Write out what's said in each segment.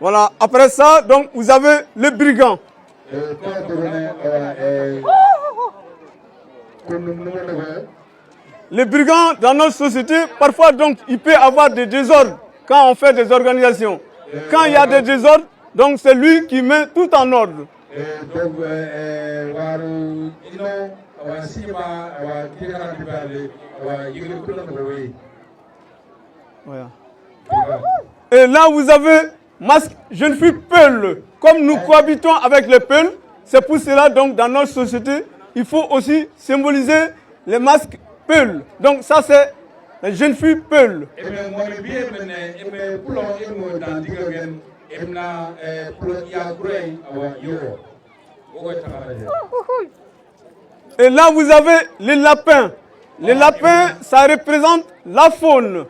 Voilà, après ça, donc vous avez les brigands. Les brigands dans notre société, parfois donc il peut y avoir des désordres quand on fait des organisations. Quand il y a des désordres, donc c'est lui qui met tout en ordre. Voilà. Et là vous avez masque jeune fille Peul. Comme nous cohabitons avec les Peuls, c'est pour cela donc dans notre société, il faut aussi symboliser les masques Peul. Donc ça c'est la jeune fille Peul. Et là vous avez les lapins. Les lapins, ça représente la faune.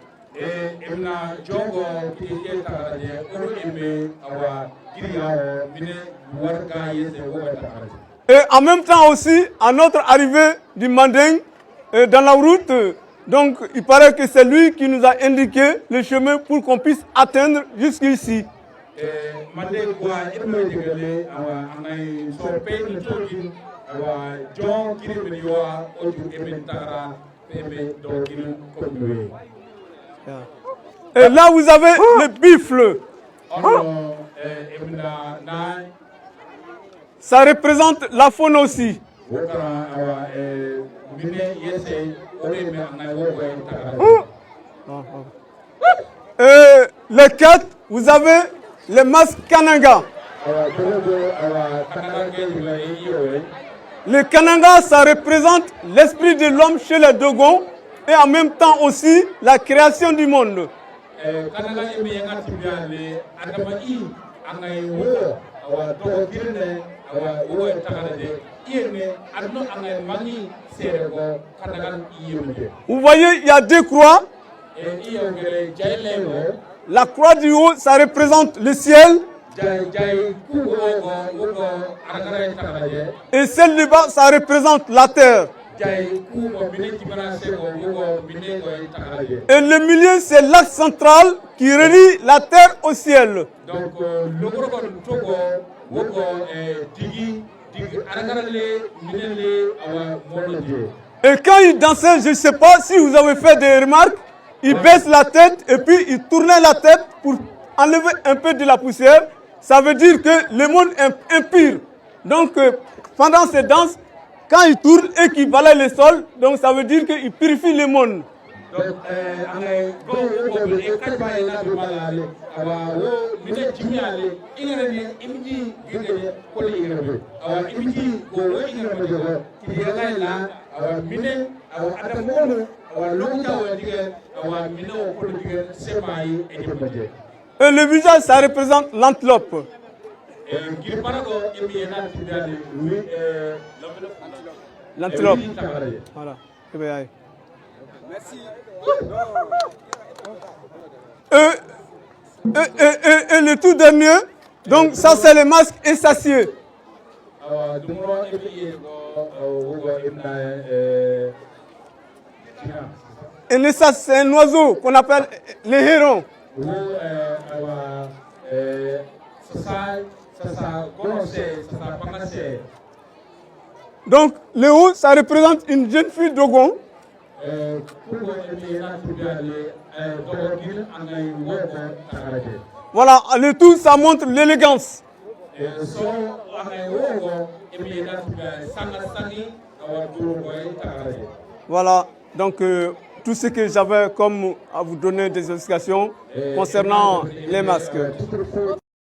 Et en même temps aussi, à notre arrivée du Manding, dans la route, donc il paraît que c'est lui qui nous a indiqué le chemin pour qu'on puisse atteindre jusqu'ici. Et là vous avez le buffle. Ça représente la faune aussi. Et les quatre, vous avez les masques Kananga. Le Kananga, ça représente l'esprit de l'homme chez les Dogons et en même temps aussi la création du monde. Vous voyez, il y a deux croix. La croix du haut, ça représente le ciel. Et celle du bas, ça représente la terre. Et le milieu, c'est l'axe central qui relie la terre au ciel. Et quand il dansait, je ne sais pas si vous avez fait des remarques, il baisse la tête et puis il tournait la tête pour enlever un peu de la poussière. Ça veut dire que le monde est impur. Donc pendant ces danses, quand il tourne et qu'il balaye le sol, donc ça veut dire qu'il purifie le monde. Et le visage, ça représente l'antilope. L'antilope. Voilà. Merci. Et le tout dernier, donc ça c'est le masque insatié. Et ça c'est un oiseau qu'on appelle le héron. Donc le haut, ça représente une jeune fille Dogon. Voilà, le tout, ça montre l'élégance. Voilà, donc tout ce que j'avais comme à vous donner des explications concernant les masques.